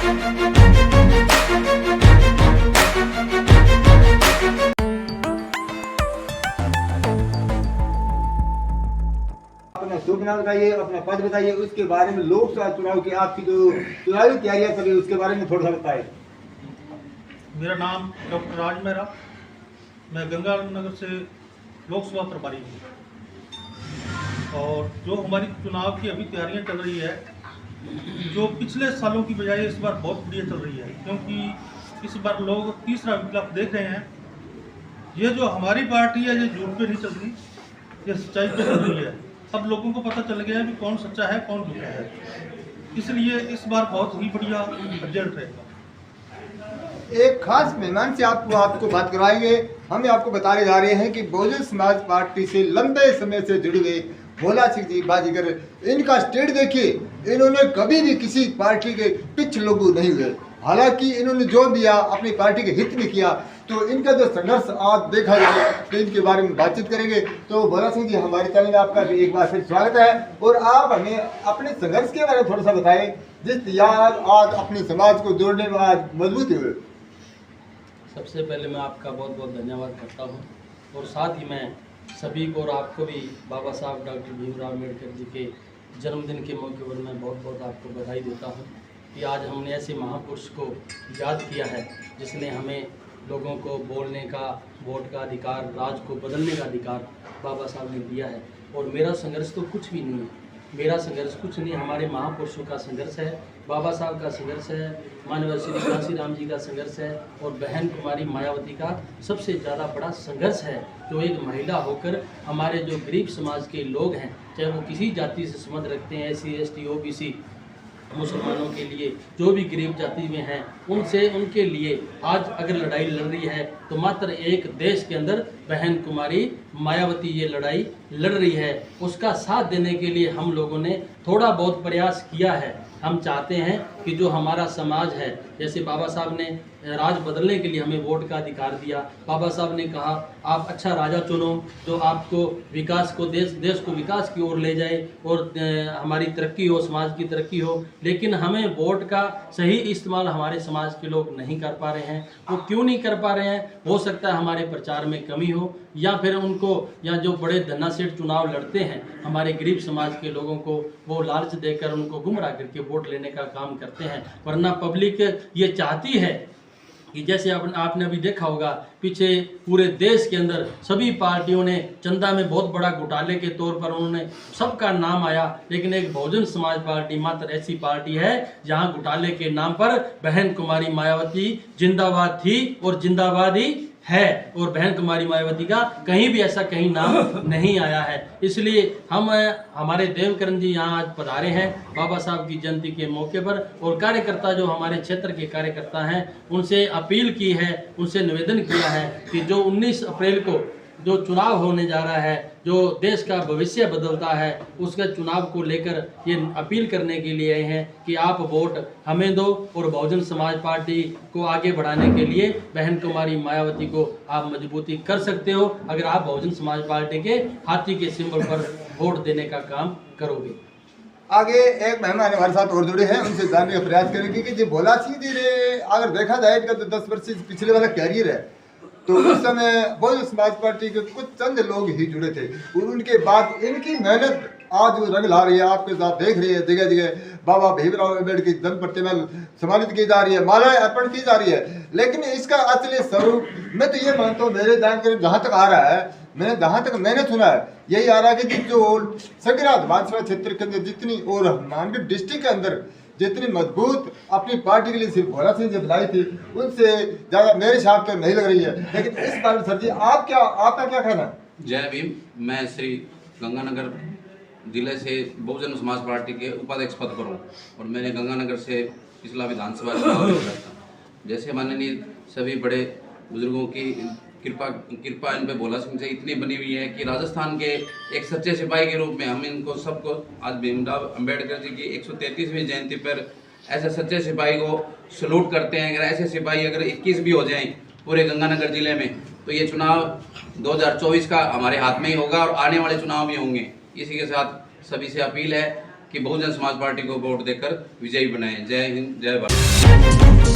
अपना शुभ नाम बताइए, अपना पद बताइए, उसके बारे में लोकसभा चुनाव की आपकी जो चुनावी तैयारियां चल रही है उसके बारे में थोड़ा सा बताएं। मेरा नाम डॉक्टर राज मेहरा, मैं गंगानगर से लोकसभा प्रभारी हूँ। और जो हमारी चुनाव की अभी तैयारियां चल रही है, जो पिछले सालों की बजाय इस बार बहुत बढ़िया चल रही है, क्योंकि इस बार लोग तीसरा विकल्प देख रहे हैं। ये जो हमारी पार्टी है ये झूठ पे नहीं चल रही, ये सच्चाई पे चल रही है। अब लोगों को पता चल गया है कि कौन सच्चा है कौन झूठा है, इसलिए इस बार बहुत ही बढ़िया रिजल्ट रहेगा। एक खास मेहमान से आपको बात करवाएंगे। हम आपको बताने जा रहे हैं कि बहुजन समाज पार्टी से लंबे समय से जुड़े हुए भोला सिंह जी बाजीगर, इनका स्टेट देखिए, इन्होंने कभी भी किसी पार्टी के पिछ लोगू नहीं हुए। हालांकि इन्होंने जो दिया अपनी पार्टी के हित में किया, तो इनका जो संघर्ष आज देखा जाए तो इनके बारे में बातचीत करेंगे। तो भोला सिंह जी, हमारे चैनल में आपका एक बार फिर स्वागत है, और आप हमें अपने संघर्ष के बारे में थोड़ा सा बताएं, जिस यार आज अपने समाज को जोड़ने में आज मजबूत हुए। सबसे पहले मैं आपका बहुत बहुत धन्यवाद करता हूं, और साथ ही मैं सभी को और आपको भी बाबा साहब डॉक्टर भीमराव अम्बेडकर जी के जन्मदिन के मौके पर मैं बहुत बहुत आपको बधाई देता हूं कि आज हमने ऐसे महापुरुष को याद किया है जिसने हमें लोगों को बोलने का, वोट का अधिकार, राज को बदलने का अधिकार बाबा साहब ने दिया है। और मेरा संघर्ष तो कुछ भी नहीं है, मेरा संघर्ष कुछ नहीं, हमारे महापुरुषों का संघर्ष है, बाबा साहब का संघर्ष है, माननीय श्री कांशीराम जी का संघर्ष है, और बहन कुमारी मायावती का सबसे ज़्यादा बड़ा संघर्ष है। जो एक महिला होकर हमारे जो गरीब समाज के लोग हैं, चाहे वो किसी जाति से संबंध रखते हैं, SC ST OBC, मुसलमानों के लिए, जो भी गरीब जाति में हैं, उनसे उनके लिए आज अगर लड़ाई लड़ रही है तो मात्र एक देश के अंदर बहन कुमारी मायावती ये लड़ाई लड़ रही है। उसका साथ देने के लिए हम लोगों ने थोड़ा बहुत प्रयास किया है। हम चाहते हैं कि जो हमारा समाज है, जैसे बाबा साहब ने राज बदलने के लिए हमें वोट का अधिकार दिया, बाबा साहब ने कहा आप अच्छा राजा चुनो जो आपको विकास को, देश को विकास की ओर ले जाए और हमारी तरक्की हो, समाज की तरक्की हो। लेकिन हमें वोट का सही इस्तेमाल हमारे समाज के लोग नहीं कर पा रहे हैं। वो क्यों नहीं कर पा रहे हैं? हो सकता है हमारे प्रचार में कमी हो, या फिर उनको, या जो बड़े धन्नासेठ चुनाव लड़ते हैं हमारे गरीब समाज के लोगों को, वो लालच देकर उनको गुमराह करके वोट लेने का काम करते हैं। वरना पब्लिक ये चाहती है कि जैसे आपने अभी देखा होगा, पीछे पूरे देश के अंदर सभी पार्टियों ने चंदा में बहुत बड़ा घोटाले के तौर पर उन्होंने सबका नाम आया, लेकिन एक बहुजन समाज पार्टी मात्र ऐसी पार्टी है जहां घोटाले के नाम पर बहन कुमारी मायावती जिंदाबाद थी और जिंदाबाद ही है, और बहन कुमारी मायावती का कहीं भी ऐसा कहीं नाम नहीं आया है। इसलिए हम हमारे देवकरण जी यहाँ आज पधारे हैं बाबा साहब की जयंती के मौके पर, और कार्यकर्ता जो हमारे क्षेत्र के कार्यकर्ता हैं उनसे अपील की है, उनसे निवेदन किया है कि जो 19 अप्रैल को जो चुनाव होने जा रहा है, जो देश का भविष्य बदलता है, उसके चुनाव को लेकर ये अपील करने के लिए आए हैं कि आप वोट हमें दो, और बहुजन समाज पार्टी को आगे बढ़ाने के लिए बहन कुमारी मायावती को आप मजबूती कर सकते हो अगर आप बहुजन समाज पार्टी के हाथी के सिंबल पर वोट देने का काम करोगे। आगे एक मेहमान हमारे साथ और जुड़े हैं, उनसे जानने का प्रयास करेंगे कि जो भोला सिंह जी ने, अगर देखा जाए इनका तो 10 वर्ष से पिछले वाला कैरियर है, तो उस समय बहुजन समाज पार्टी के कुछ चंद लोग ही जुड़े थे, और उनके बाद इनकी मेहनत आज वो रंग ला रही है। आपके साथ देख रही है जगह जगह बाबा भीमराव अम्बेडकर की जन्म प्रतिमा सम्मानित की जा रही है, मालाएं अर्पण की जा रही है। लेकिन इसका असली स्वरूप मैं तो ये मानता हूँ, मेरे जानकारी जहाँ तक आ रहा है, जहाँ तक मैंने सुना है, यही आ रहा है कि जो सगरा विधानसभा क्षेत्र के अंदर जितनी, और मानगढ़ डिस्ट्रिक्ट के अंदर जितनी मजबूत अपनी पार्टी के लिए सिर्फ भोला सिंह जी बनाई थी, उनसे ज़्यादा मेरे हिसाब तो नहीं लग रही है। लेकिन इस बार सर जी आपका क्या कहना है? जय भीम। मैं श्री गंगानगर जिले से बहुजन समाज पार्टी के उपाध्यक्ष पद पर हूँ, और मैंने गंगानगर से पिछला विधानसभा चुनाव लड़ा था। जैसे माननीय सभी बड़े बुजुर्गों की कृपा इन पे भोला सिंह से इतनी बनी हुई है कि राजस्थान के एक सच्चे सिपाही के रूप में हम इनको सबको आज भीमराव अम्बेडकर जी की 133वीं जयंती पर ऐसे सच्चे सिपाही को सलूट करते हैं। अगर ऐसे सिपाही अगर 21 भी हो जाएं पूरे गंगानगर जिले में, तो ये चुनाव 2024 का हमारे हाथ में ही होगा, और आने वाले चुनाव भी होंगे। इसी के साथ सभी से अपील है कि बहुजन समाज पार्टी को वोट देकर विजयी बनाएं। जय हिंद, जय भारत।